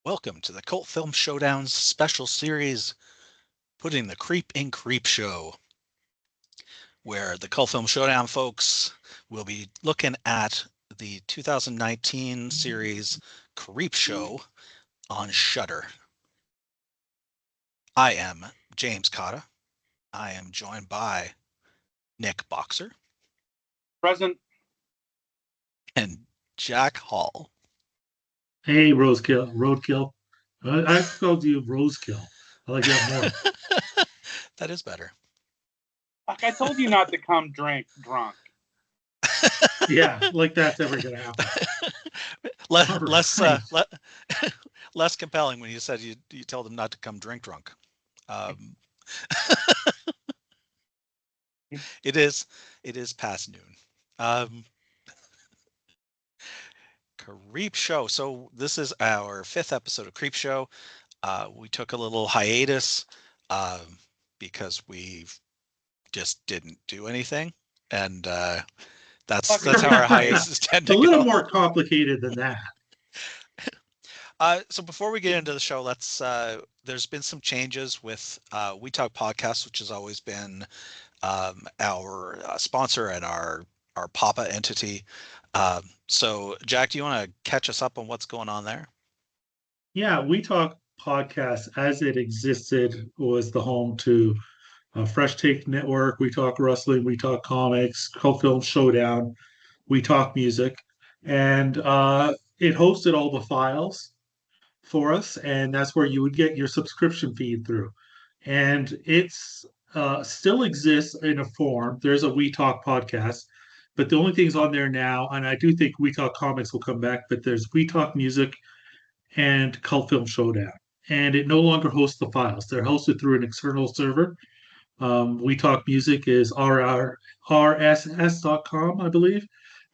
Welcome to the Cult Film Showdown's special series, Putting the Creep in Creepshow, where the Cult Film Showdown folks will be looking at the 2019 series Creepshow on Shudder. I am James Cotta. I am joined by Nick Boxer. Present. And Jack Hall. Hey, roadkill. I called you roadkill. I like that more. That is better. Like I told you not to come drunk. Yeah, like that's ever gonna happen. Less compelling when you said you told them not to come drink drunk. It is past noon. Creepshow. So this is our 5th episode of Creepshow. We took a little hiatus because we just didn't do anything, and that's how our hiatuses tend to go. A little more complicated than that. So before we get into the show, there's been some changes with We Talk Podcast, which has always been our sponsor and our Papa entity. So Jack, do you want to catch us up on what's going on there? Yeah, We Talk Podcast, as it existed, was the home to Fresh Take Network, We Talk Wrestling, We Talk Comics, Cult Film Showdown, We Talk Music, and it hosted all the files for us, and that's where you would get your subscription feed through. And it's still exists in a form. There's a We Talk podcast, but the only things on there now, and I do think We Talk Comics will come back, but there's We Talk Music and Cult Film Showdown. And it no longer hosts the files. They're hosted through an external server. We Talk Music is rss.com, I believe.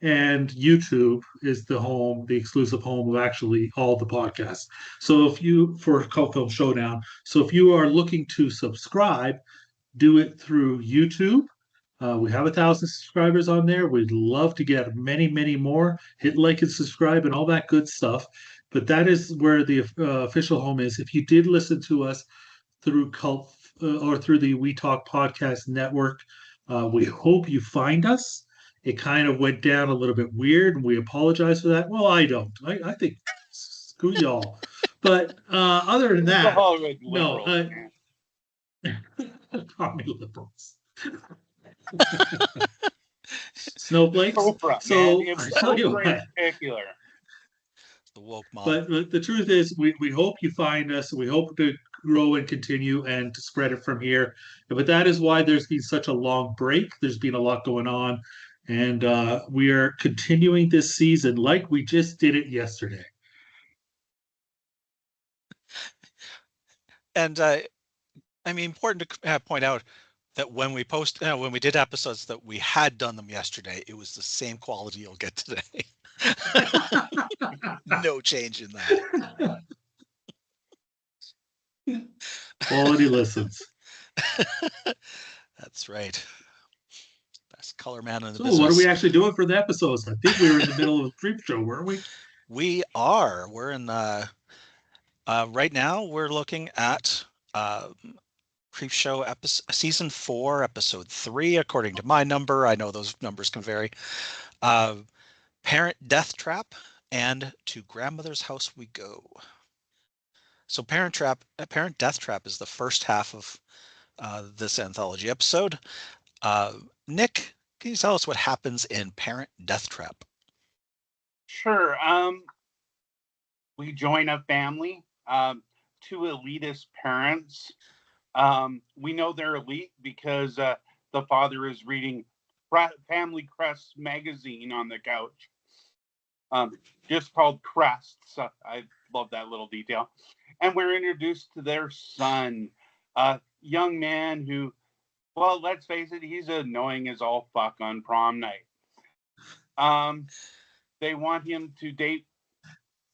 And YouTube is the exclusive home of actually all the podcasts. So for Cult Film Showdown, so if you are looking to subscribe, do it through YouTube. We have 1,000 subscribers on there. We'd love to get many, many more. Hit like and subscribe and all that good stuff. But that is where the official home is. If you did listen to us through Cult or through the We Talk Podcast Network, we hope you find us. It kind of went down a little bit weird, and we apologize for that. Well, I don't. I think screw y'all. But other than that, no. Call me liberals. Snowflakes. Oprah, so man. I tell you what. Particular. The woke mob. But the truth is, we hope you find us. We hope to grow and continue and to spread it from here. But that is why there's been such a long break. There's been a lot going on. And we are continuing this season like we just did it yesterday. And I mean, important to point out that when we did episodes that we had done them yesterday, it was the same quality you'll get today. No change in that. Quality listens. That's right. Best color man in the business. business. So what are we actually doing for the episodes? I think we were in the middle of a Creepshow, weren't we? We are. We're in right now we're looking at Creepshow season 4, episode 3, according to my number. I know those numbers can vary. Parent Death Trap and To Grandmother's House We Go. So Parent Death Trap is the first half of this anthology episode. Nick, can you tell us what happens in Parent Death Trap? Sure. We join a family, 2 elitist parents. We know they're elite because the father is reading Family Crest magazine on the couch. Just called Crests. I love that little detail. And we're introduced to their son, a young man who, well, let's face it, he's annoying as all fuck on prom night. They want him to date,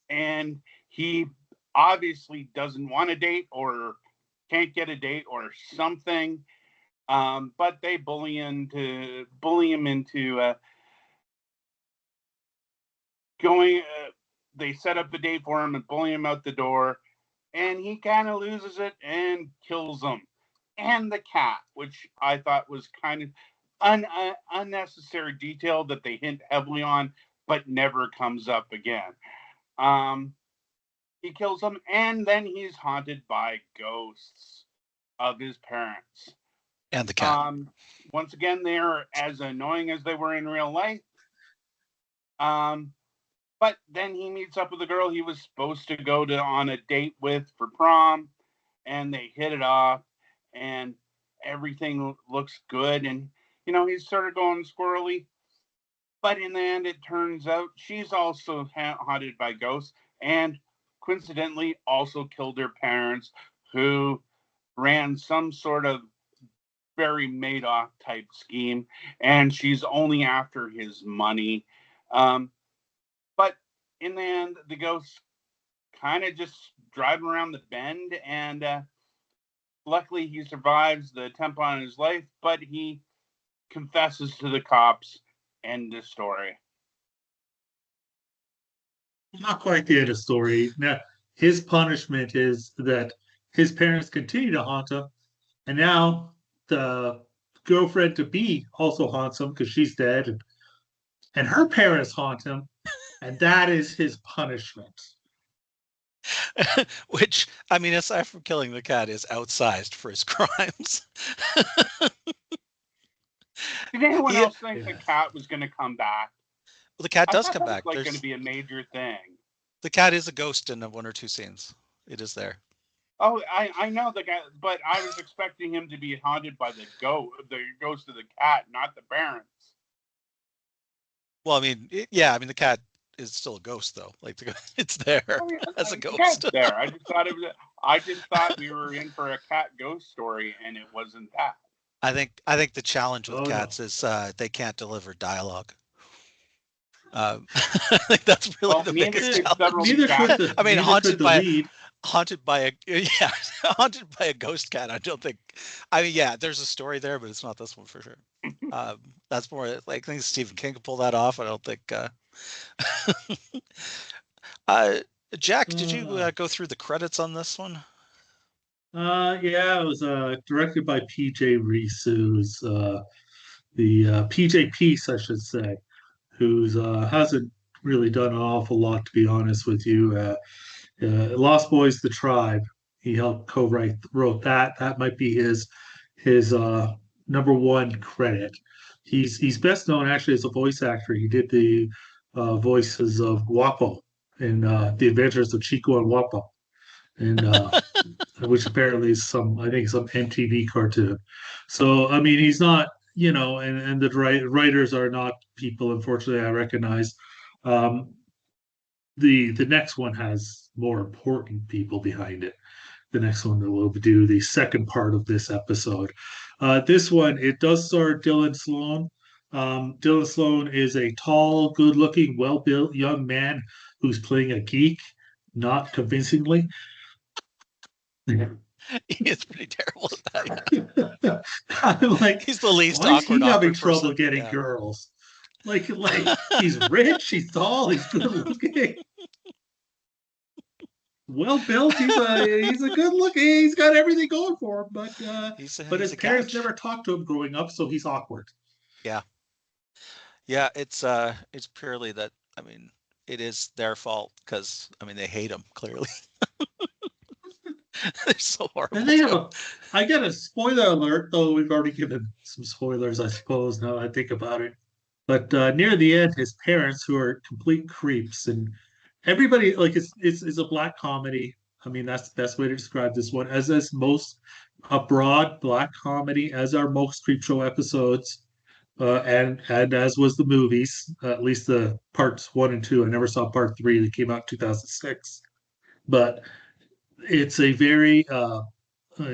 and he obviously doesn't want to date or can't get a date or something. But they bully him into going they set up a date for him and bully him out the door, and he kind of loses it and kills them. And the cat, which I thought was kind of unnecessary detail that they hint heavily on, but never comes up again. He kills them, and then he's haunted by ghosts of his parents. And the cat. Once again, they're as annoying as they were in real life. But then he meets up with a girl he was supposed to go on a date with for prom, and they hit it off, and everything looks good. And, he's sort of going squirrely. But in the end, it turns out she's also haunted by ghosts, and coincidentally also killed her parents, who ran some sort of very Madoff type scheme, and she's only after his money. But in the end, the ghosts kind of just drive him around the bend, and luckily he survives the attempt on his life, but he confesses to the cops. End of story. Not quite the end of story. Now, his punishment is that his parents continue to haunt him, and now the girlfriend to be also haunts him because she's dead, and her parents haunt him, and that is his punishment. Which, I mean, aside from killing the cat, is outsized for his crimes. Did anyone else think the cat was going to come back? Well, the cat does come back. It's going to be a major thing. The cat is a ghost in one or two scenes. It is there. Oh, I know the guy, but I was expecting him to be haunted by the ghost of the cat, not the parents. Well, I mean, the cat is still a ghost, though. Like, it's there as a ghost. There. I just thought we were in for a cat ghost story, and it wasn't that. I think the challenge with cats is they can't deliver dialogue. I think that's really the biggest challenge. Haunted by a ghost cat. I don't think. I mean, yeah, there's a story there, but it's not this one for sure. That's more like, I think Stephen King could pull that off. I don't think. Jack, did you go through the credits on this one? Yeah, it was directed by P.J. Reese, who's the P.J. Peace, I should say, who's hasn't really done an awful lot, to be honest with you. Lost Boys, The Tribe, he helped wrote that. That might be his number one credit. He's best known actually as a voice actor. He did the voices of Guapo in The Adventures of Chico and Guapo, and which apparently is some MTV cartoon. So I mean, he's not, and the writers are not people, unfortunately, I recognize. The next one has more important people behind it. The next one that we'll do the second part of this episode. This one, it does star Dylan Sloan. Dylan Sloan is a tall, good-looking, well-built young man who's playing a geek, not convincingly. He is pretty terrible at that. I'm like, he's the least why awkward. Is he having trouble person? getting girls? Like he's rich, he's tall, he's good looking, well built. He's a good looking. He's got everything going for him, but his parents never talked to him growing up, so he's awkward. Yeah, it's purely that. I mean, it is their fault because they hate him clearly. They're so horrible. And I get a spoiler alert, though we've already given some spoilers, I suppose. Now I think about it. But near the end, his parents, who are complete creeps, and everybody, like, it's a black comedy. I mean, that's the best way to describe this one. As a broad black comedy, as are most Creepshow episodes, and as was the movies, at least the parts 1 and 2. I never saw part 3 that came out in 2006, but it's a very, I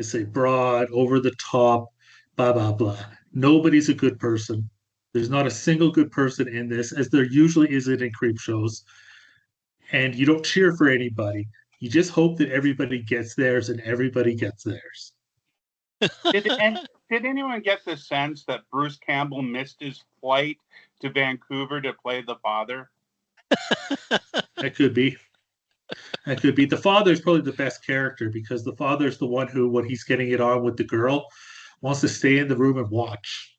say, broad, over the top, blah blah blah. Nobody's a good person. There's not a single good person in this, as there usually isn't in creep shows. And you don't cheer for anybody. You just hope that everybody gets theirs, and everybody gets theirs. Did anyone get the sense that Bruce Campbell missed his flight to Vancouver to play the father? That could be. That could be. The father's probably the best character because the father's the one who, when he's getting it on with the girl, wants to stay in the room and watch.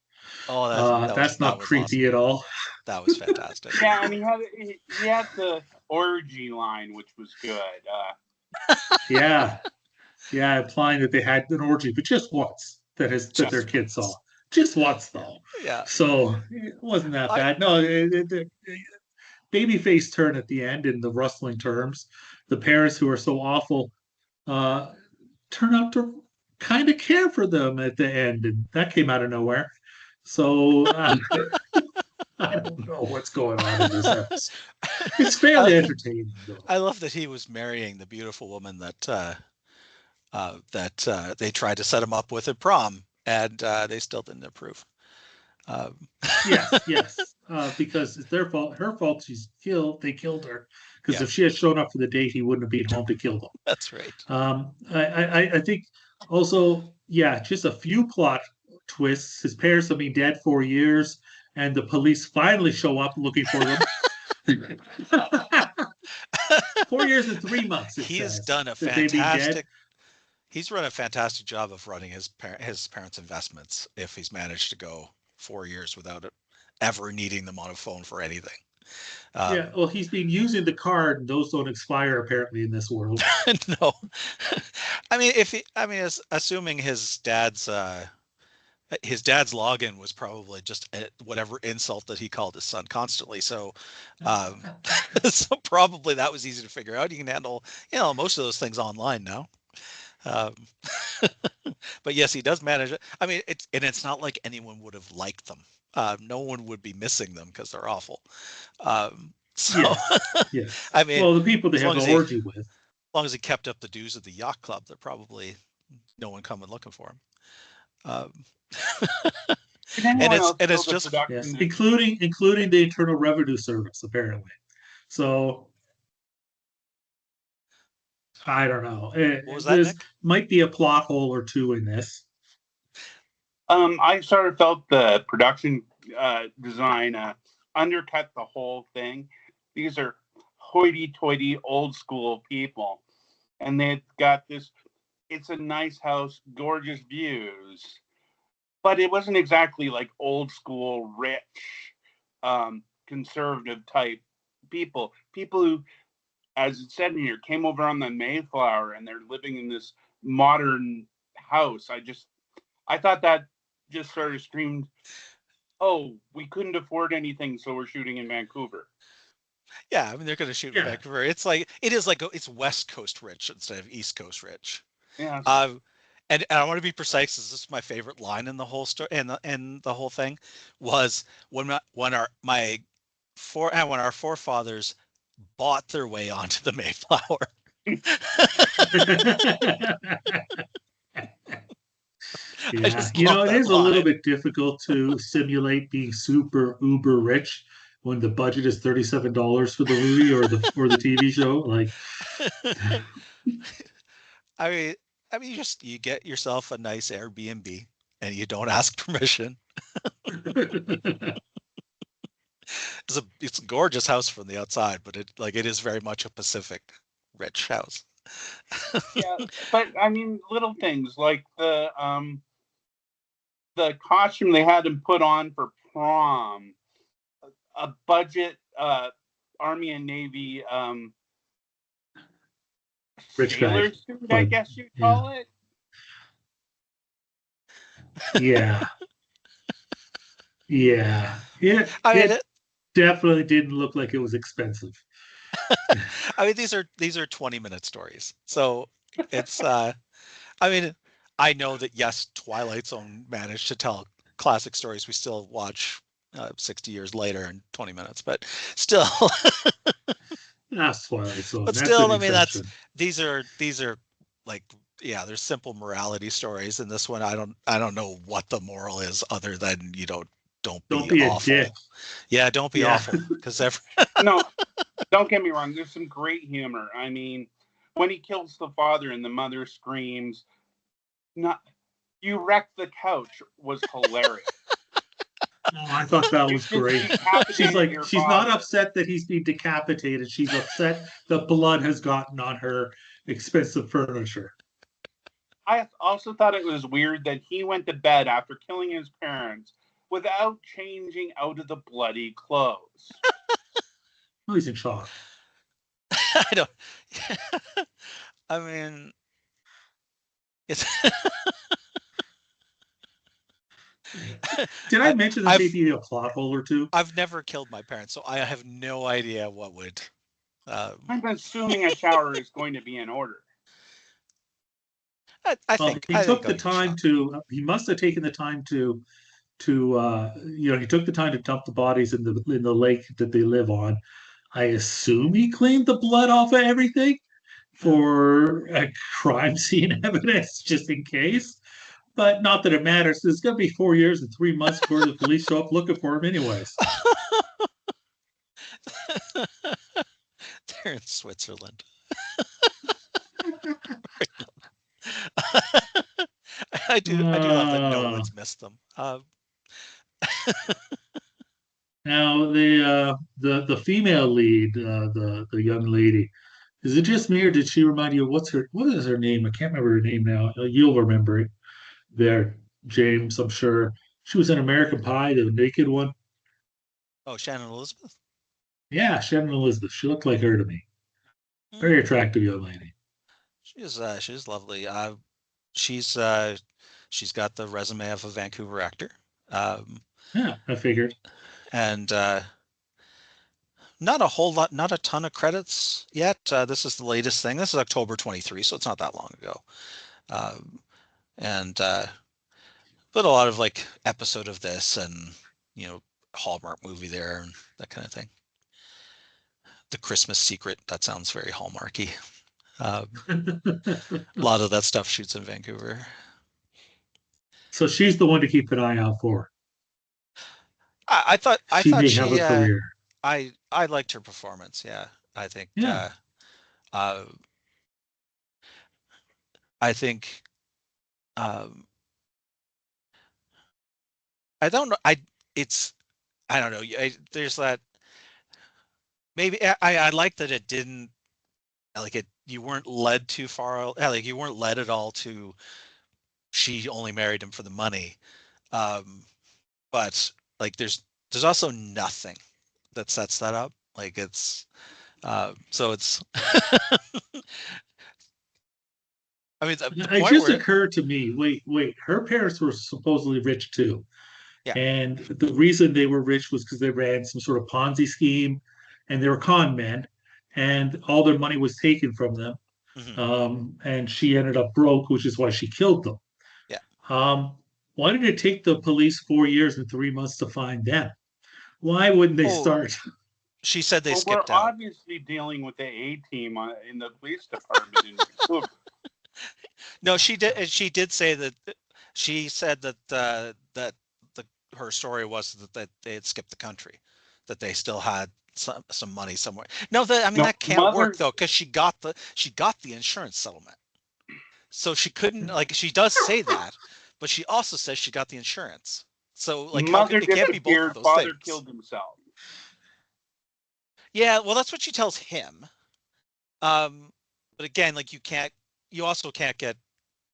Oh, That's that not was awesome. creepy at all. That was fantastic. Yeah, and he had the orgy line, which was good. Yeah, yeah, implying that they had an orgy, but just once that their Just kid saw, once. just once though. Yeah. So it wasn't that I bad. No, babyface turn at the end in the rustling terms. The parents who are so awful uh, turn out to kind of care for them at the end, and that came out of nowhere. So I don't know what's going on in this episode. It's I, fairly entertaining, though. I love that he was marrying the beautiful woman that they tried to set him up with at prom, and they still didn't approve. Um, Yes, yes, because it's their fault, her fault. She's killed. They killed her because yeah, if she had shown up for the date, he wouldn't have been home to kill them. that's right. I think also, yeah, just a few plot twists. His parents have been dead 4 years, and the police finally show up looking for them. 4 years and 3 months, it He's says, done a that they've been dead. fantastic. He's run a fantastic job of running his parents' investments. If he's managed to go 4 years without it ever needing them on a phone for anything. Yeah, well, he's been using the card, and those don't expire apparently in this world. No, I mean, assuming his dad's login was probably just whatever insult that he called his son constantly. So, um, so probably that was easy to figure out. You can handle, most of those things online now. Um, but yes, he does manage it. I mean, it's not like anyone would have liked them. No one would be missing them because they're awful. So, Yes, yes. I mean, Well, the people they as have long the as he orgy with. kept up the dues of the yacht club, there probably no one coming looking for him. Um, Did anyone else and feel it's the just Yes, production? including the Internal Revenue Service, apparently. So I don't know. what was that, There's Nick? might be a plot hole or two in this. I sort of felt the production design undercut the whole thing. These are hoity-toity, old-school people, and they've got this. It's a nice house, gorgeous views, but it wasn't exactly like old-school, rich, conservative type people. People who, as it said in here, came over on the Mayflower and they're living in this modern house. I thought that just sort of screamed, "Oh, we couldn't afford anything, so we're shooting in Vancouver." Yeah, I mean they're going to shoot in Yeah. Vancouver. It's West Coast rich instead of East Coast rich. Yeah. And I want to be precise. This is my favorite line in the whole story and the whole thing was when our forefathers bought their way onto the Mayflower. Yeah, it that is a little line. bit difficult to simulate being super uber rich when the budget is $37 for the movie or the TV show. Like, I mean, you get yourself a nice Airbnb and you don't ask permission. It's a gorgeous house from the outside, but it is very much a Pacific rich house. Yeah, but I mean, little things like the costume they had him put on for prom, a budget Army and Navy rich guy. sailor suit, I guess you'd call it. Yeah. Yeah. I mean, It definitely didn't look like it was expensive. I mean, these are 20-minute stories, so it's. I mean, I know that yes, Twilight Zone managed to tell classic stories we still watch 60 years later in 20 minutes, but still. That's Twilight Zone. But That's still, an I mean, exception. they're like, yeah, there's simple morality stories. In this one, I don't know what the moral is other than don't Don't be be a awful. dick. Yeah, don't be Yeah. awful because No, don't get me wrong. There's some great humor. I mean, when he kills the father and the mother screams, "Not you wrecked the couch," was hilarious. Oh, I thought that was It's just great. She's decapitated like, your she's not father. upset that he's being decapitated. She's upset that blood has gotten on her expensive furniture. I also thought it was weird that he went to bed after killing his parents without changing out of the bloody clothes. Oh, he's in shock. I don't. I mean, it's. Did I mention that I've maybe a plot hole or two? I've never killed my parents, so I have no idea what would. I'm assuming a shower is going to be in order. I Well, think he took the going to time shock. to. He must have taken the time to he took the time to dump the bodies in the lake that they live on. I assume he cleaned the blood off of everything for a crime scene evidence, just in case. But not that it matters. It's going to be 4 years and 3 months before the police show up looking for him, anyways. They're in Switzerland. I do love that no one's missed them. Now the female lead, the young lady, is it just me or did she remind you of what is her name? I can't remember her name now. You'll remember it there, James. I'm sure she was in American Pie, the naked one. Oh, Shannon Elizabeth. Yeah, Shannon Elizabeth. She looked like her to me. Very attractive young lady. She's lovely. She's she's got the resume of a Vancouver actor. Yeah, I figured. And not a whole lot, not a ton of credits yet. This is the latest thing. This is October 23, so it's not that long ago. And but a lot of like episode of this and Hallmark movie there and that kind of thing. The Christmas Secret, that sounds very Hallmarky. A lot of that stuff shoots in Vancouver. So she's the one to keep an eye out for. I thought She may have a career. I liked her performance. Yeah, I think Yeah. I think I don't know. I don't know. There's that. Maybe I like that it didn't like it. You weren't led too far. Like you weren't led at all to. She only married him for the money, but like there's also nothing that sets that up. Like it's so it's. I mean, the It point just where occurred to me. Wait. Her parents were supposedly rich too. yeah, And the reason they were rich was because they ran some sort of Ponzi scheme and they were con men and all their money was taken from them. hmm And she ended up broke, which is why she killed them. yeah. Um, why did it take the police 4 years and 3 months to find them? Why wouldn't they Oh, start? she said they Well, we're skipped out. obviously dealing with the A team in the police department in Vancouver. No, she did. She did say that. She said that her story was that they had skipped the country, that they still had some money somewhere. No, I mean No, that can't work mother, though because she got the insurance settlement, so she couldn't like she does say that, but she also says she got the insurance. So like how mother it can't be both of disappeared, those father things. killed himself. Yeah, well that's what she tells him. But again, like you also can't get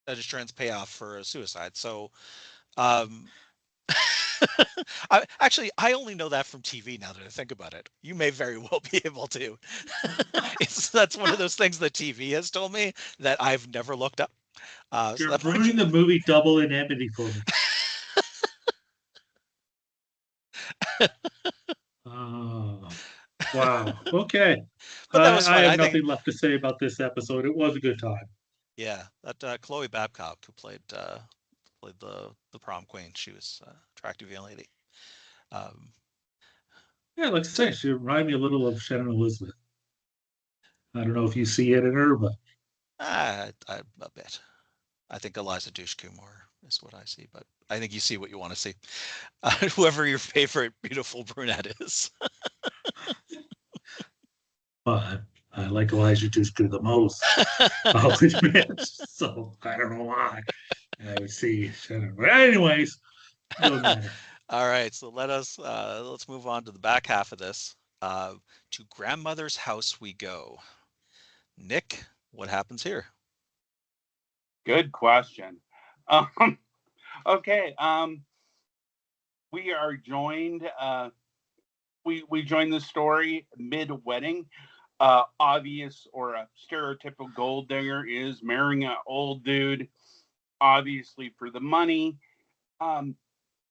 an insurance payoff for a suicide. So um I only know that from TV now that I think about it. You may very well be able to. That's one of those things that TV has told me that I've never looked up. So You're that might ruining the movie Double Indemnity for me. Oh, wow. Okay. but that was I fun. have I think, nothing left to say about this episode. It was a good time. yeah, that Chloe Babcock who played the prom queen. She was attractive young lady. Um, Yeah, like I so say, she reminded me a little of Shannon Elizabeth. I don't know if you see it in her, but a bit. I think Eliza Dushku more is what I see, but I think you see what you want to see. Whoever your favorite beautiful brunette is. I like Elijah Dushku the most. I'll admit. So I don't know why. I would see Shannon. But anyways, doesn't matter. All right, so let's move on to the back half of this. To grandmother's house we go. Nick, what happens here? Good question. Um, okay. We are joined. We join the story mid wedding. Obvious or a stereotypical gold digger is marrying an old dude, obviously for the money. Um,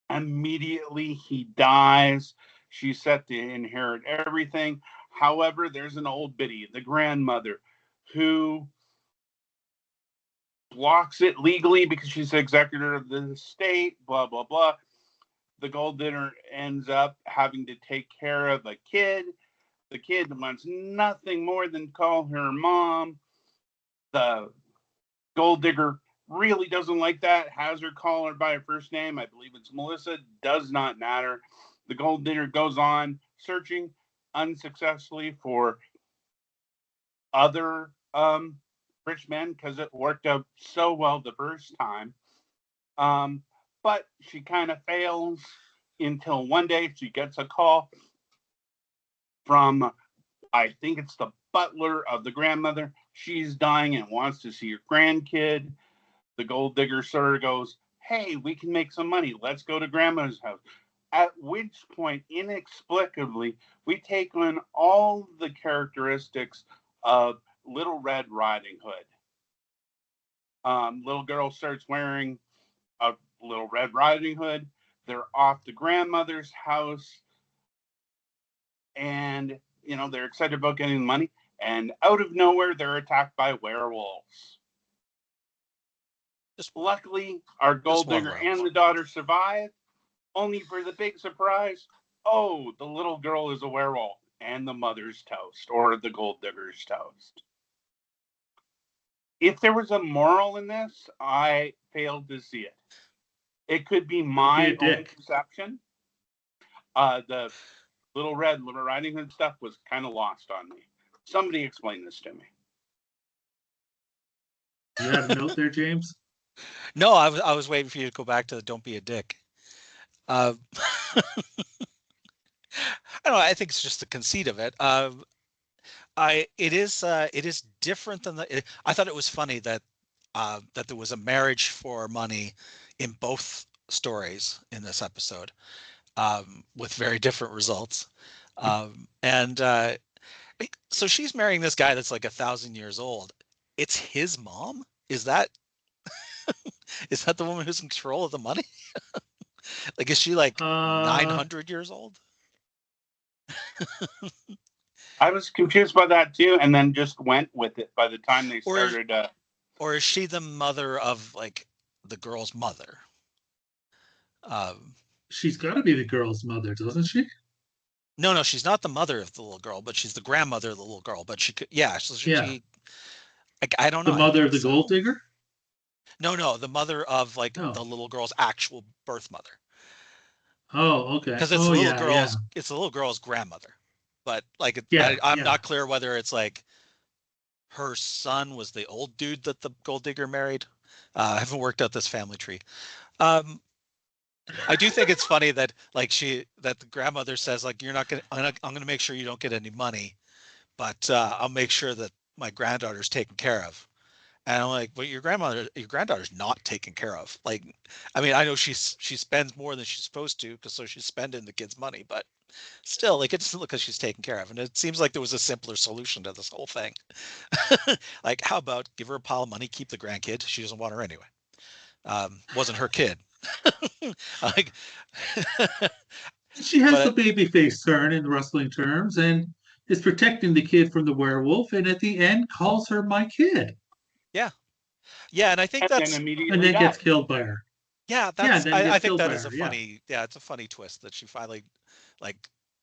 Immediately he dies. She's set to inherit everything. However, there's an old biddy, the grandmother, who blocks it legally because she's the executor of the estate, blah, blah, blah. The gold digger ends up having to take care of a kid. The kid wants nothing more than call her mom. The gold digger really doesn't like that, has her call her by her first name. I believe it's Melissa, does not matter. The gold digger goes on searching unsuccessfully for other rich men because it worked out so well the first time. Um, but she kind of fails until one day she gets a call from, I think it's the butler of the grandmother. She's dying and wants to see her grandkid. The gold digger sort of goes, "Hey, we can make some money. Let's go to grandma's house." At which point, inexplicably, we take on all the characteristics of Little Red Riding Hood. Little girl starts wearing a Little Red Riding Hood. They're off to grandmother's house, and they're excited about getting money. And out of nowhere, they're attacked by werewolves. Just Luckily, our just gold one digger row. and the daughter survive, only for the big surprise. Oh, the little girl is a werewolf, and the mother's toast, or the gold digger's toast. If there was a moral in this, I failed to see it. It could be Don't be my a own dick. perception. The Little Riding Hood stuff was kind of lost on me. Somebody explain this to me. You had a note there, James? No, I was waiting for you to go back to the don't be a dick. Uh, I don't know. I think it's just the conceit of it. It is different than I thought it was funny that there was a marriage for money in both stories in this episode, with very different results. And so she's marrying this guy that's like 1,000 years old. It's his mom. Is that the woman who's in control of the money? Like, is she like Uh, 900 years old? I was confused by that too, and then just went with it by the time they Or is started. or is she the mother of like the girl's mother? Um, she's got to be the girl's mother, doesn't she? no, no, she's not the mother of the little girl, but she's the grandmother of the little girl. But she could, yeah. So Yeah, I don't the know. I mother of think the gold so. digger. No, no, the mother of like the No. little girl's actual birth mother, Oh, okay. because it's Oh, the little yeah, yeah, girl's it's the little girl's grandmother. But like, yeah, I'm yeah. not clear whether it's like her son was the old dude that the gold digger married. I haven't worked out this family tree. Um, I do think it's funny that like that the grandmother says like you're not gonna I'm gonna make sure you don't get any money, but I'll make sure that my granddaughter's taken care of. And I'm like, but your granddaughter's not taken care of. Like, I mean, I know she spends more than she's supposed to because so she's spending the kid's money, but still, like it doesn't look like she's taken care of. And it seems like there was a simpler solution to this whole thing. Like, how about give her a pile of money, keep the grandkid? She doesn't want her anyway. Wasn't her kid. Like, She has the but baby face turn in rustling terms and is protecting the kid from the werewolf, and at the end calls her my kid, yeah, yeah, and I think And then that's and immediately then gets died. killed by her. yeah, Yeah, and that's then I gets think killed that by is a her. Yeah. funny yeah, it's a funny twist that she finally like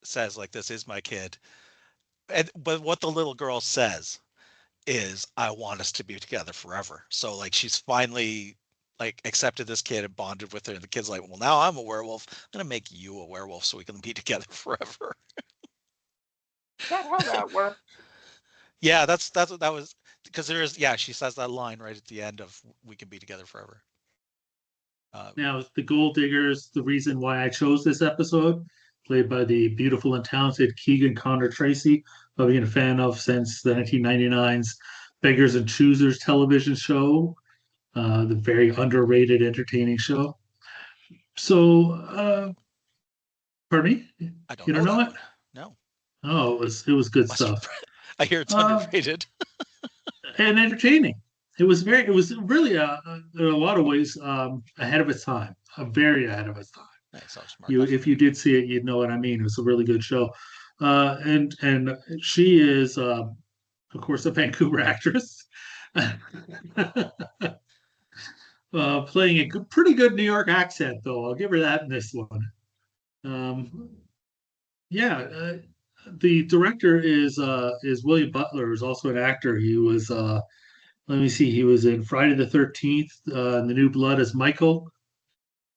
says like this is my kid. But what the little girl says is I want us to be together forever. So like she's finally like accepted this kid and bonded with her. And the kid's like, well, now I'm a werewolf. I'm gonna make you a werewolf so we can be together forever. Is that how that works? Yeah, that's what that was because there is yeah, she says that line right at the end of we can be together forever. Now, the Gold Diggers, the reason why I chose this episode, played by the beautiful and talented Keegan Connor Tracy, I've been a fan of since the 1999's Beggars and Choosers television show, the very underrated, entertaining show. So, pardon me? I don't You know don't know that it? one. No. Oh, it was good Must stuff. I hear it's Uh, underrated. and entertaining. It was really in a lot of ways ahead of its time, very ahead of its time. Nice. I'll just mark You, that for if me. you did see it, you'd know what I mean. It was a really good show, and she is, of course, a Vancouver actress, playing a pretty good New York accent, though. I'll give her that in this one. Um, yeah, the director is William Butler, who's also an actor. He was let me see, he was in Friday the 13th, The New Blood as Michael,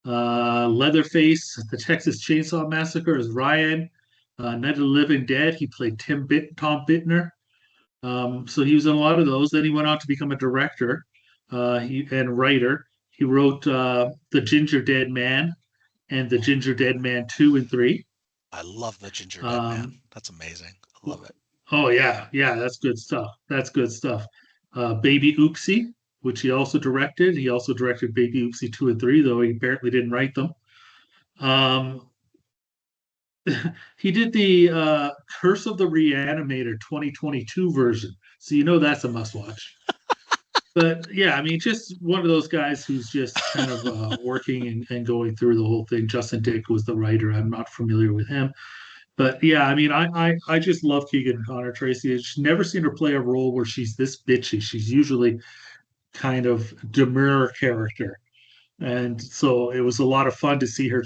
Leatherface, The Texas Chainsaw Massacre as Ryan, Night of the Living Dead. He played Tom Bittner. So he was in a lot of those. Then he went on to become a director and writer. He wrote The Ginger Dead Man and The Ginger Dead Man 2 and 3. I love the Ginger Dead Man. Um, That's amazing. I love it. oh, yeah. Yeah, that's good stuff. That's good stuff. Baby Oopsie, which he also directed. He also directed Baby Oopsie 2 and 3, though he apparently didn't write them. Um, he did the Curse of the Reanimator 2022 version. So you know that's a must watch. But yeah, I mean, just one of those guys who's just kind of working and going through the whole thing. Justin Dick was the writer. I'm not familiar with him. But yeah, I mean, I just love Keegan Connor Tracy. I've never seen her play a role where she's this bitchy. She's usually kind of demure character. And so it was a lot of fun to see her,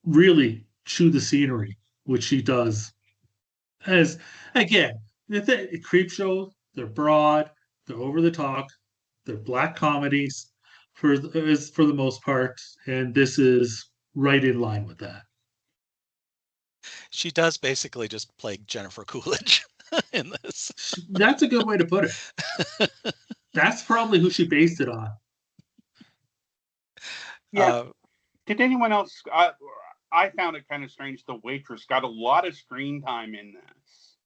really chew the scenery, which she does. As again, the creep shows, they're broad, they're over the top, they're black comedies for the most part, and this is right in line with that. She does basically just play Jennifer Coolidge in this. That's a good way to put it. That's probably who she based it on. Yeah. Did anyone else? I found it kind of strange. The waitress got a lot of screen time in this,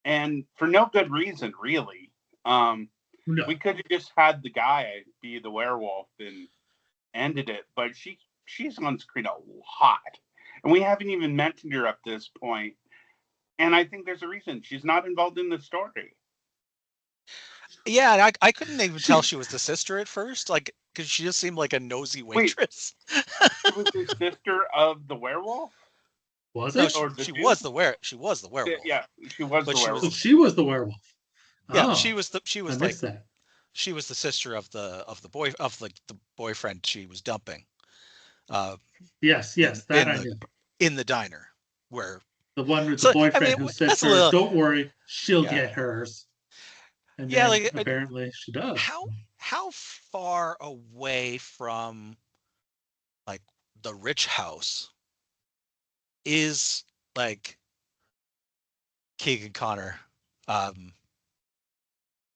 and for no good reason, really. No. We could have just had the guy be the werewolf and ended it, but she's on screen a lot, and we haven't even mentioned her up this point. And I think there's a reason she's not involved in the story. Yeah, I couldn't even tell she was the sister at first, like because she just seemed like a nosy waitress. She was the sister of the werewolf. Was No, it? she was the werewolf. Yeah, she was the werewolf. So she was the werewolf. Yeah, Oh, she was I like missed that. she was the sister of the boyfriend she was dumping. Yes, that I knew. In the diner where The one with the so I boyfriend mean who said that's to a her, little "Don't worry, she'll yeah. get hers." And yeah, then like apparently she does. how far away from like the rich house is like Keegan Connor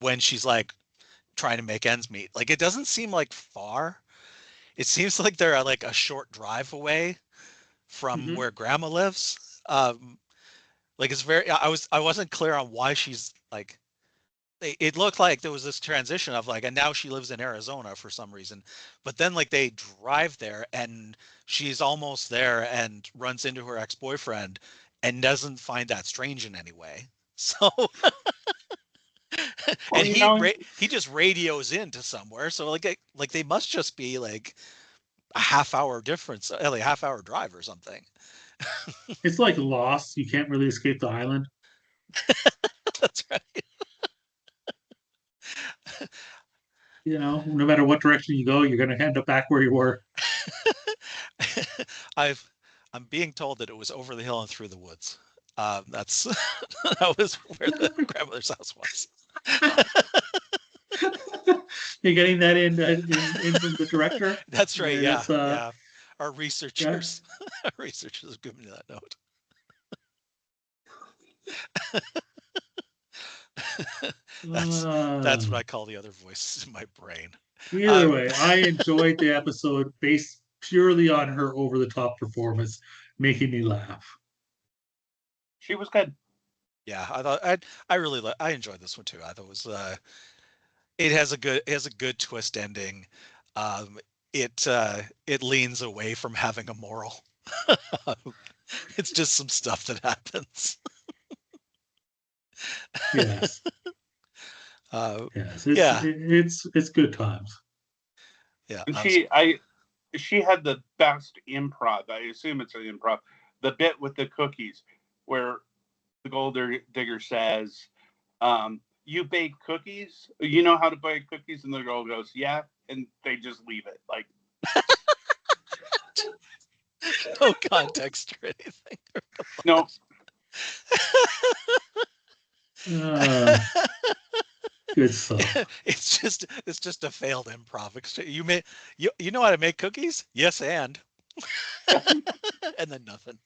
when she's like trying to make ends meet? Like it doesn't seem like far. It seems like they're like a short drive away from Mhm. where grandma lives. Like it's very I wasn't clear on why she's like it looked like there was this transition of like and now she lives in Arizona for some reason. But then like they drive there and she's almost there and runs into her ex-boyfriend and doesn't find that strange in any way. So Well, and he just radios into somewhere. So like they must just be like a half hour difference, like a half hour drive or something. It's like Lost. You can't really escape the island. That's right. No matter what direction you go, you're going to end up back where you were. I'm being told that it was over the hill and through the woods. That's that was where the grandmother's house was. You're getting that in from the director. That's right. Yeah, yeah. Our Yeah. researchers, our researchers have given me that note. That's what I call the other voices in my brain. Either way, I enjoyed the episode based purely on her over the top performance, making me laugh. She was good. Yeah, I thought I enjoyed this one too. I thought it was it has a good twist ending. Um, it leans away from having a moral. It's just some stuff that happens. Yes, Uh, yes, yeah, it's good times. yeah. And she had the best improv. I assume it's an improv. The bit with the cookies, where the gold digger says, "You bake cookies? You know how to bake cookies?" And the girl goes, "Yeah," and they just leave it. Like, No context or anything. no, Uh, good stuff. It's just a failed improv. You know how to make cookies? Yes, and and then nothing.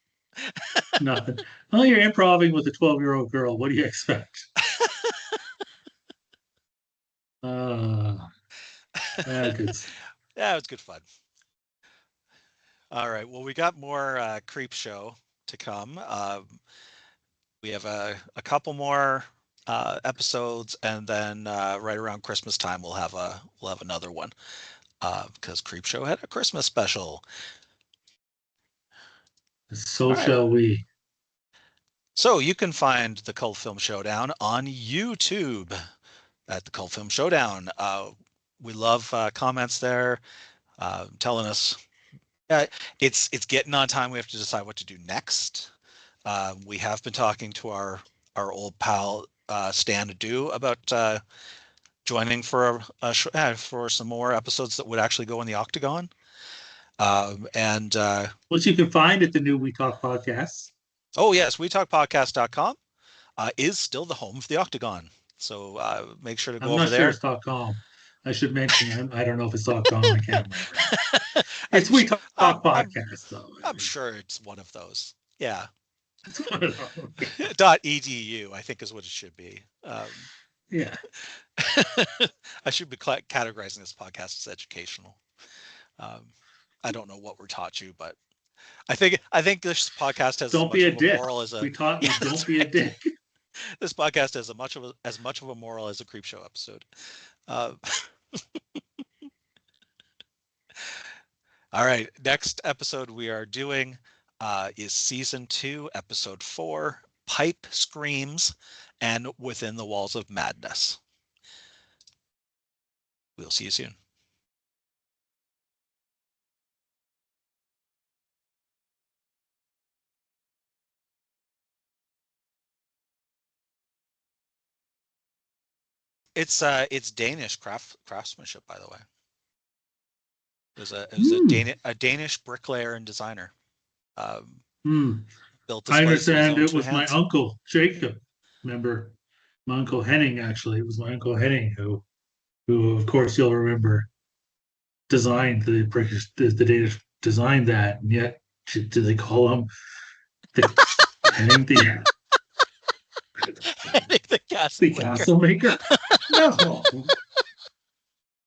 Nothing. Well, you're improving with a 12-year-old girl. What do you expect? Uh, good. Yeah, it was good fun. All right. Well, we got more Creepshow to come. We have a couple more episodes, and then right around Christmas time, we'll have another one because Creepshow had a Christmas special. So All right. shall we. So you can find the Cult Film Showdown on YouTube at the Cult Film Showdown. We love comments there, telling us it's getting on time. We have to decide what to do next. We have been talking to our old pal Stan Adu about joining for for some more episodes that would actually go in the Octagon. And Which you can find at the new We Talk podcast. oh yes, WeTalkPodcast.com is still the home of the Octagon. So make sure to go I'm not over sure there. it's .com. I should mention, I don't know if it's .com. I can't remember. It's I'm, We su- Talk I'm, I'm, podcast, though. I'm sure it's one of those. Yeah. It's one of those. .edu, I think is what it should be. Yeah. I should be categorizing this podcast as educational. Um, I don't know what we're taught you, but I think this podcast has as Don't be much a of a dick. moral as a. We taught you, Yeah, don't that's be a right. dick. This podcast has as much of a moral as a Creepshow episode. Uh, all right, next episode we are doing is season 2, episode 4, Pipe Screams and Within the Walls of Madness. We'll see you soon. It's Danish craftsmanship, by the way. It was a Danish bricklayer and designer. Built this I place with his understand own it two was my hands. uncle, Jacob. Remember, my uncle Henning, actually. It was my uncle Henning who of course, you'll remember, designed the British, the Danish designed that. And yet, did they call him the Henning The castle the maker. castle maker? No.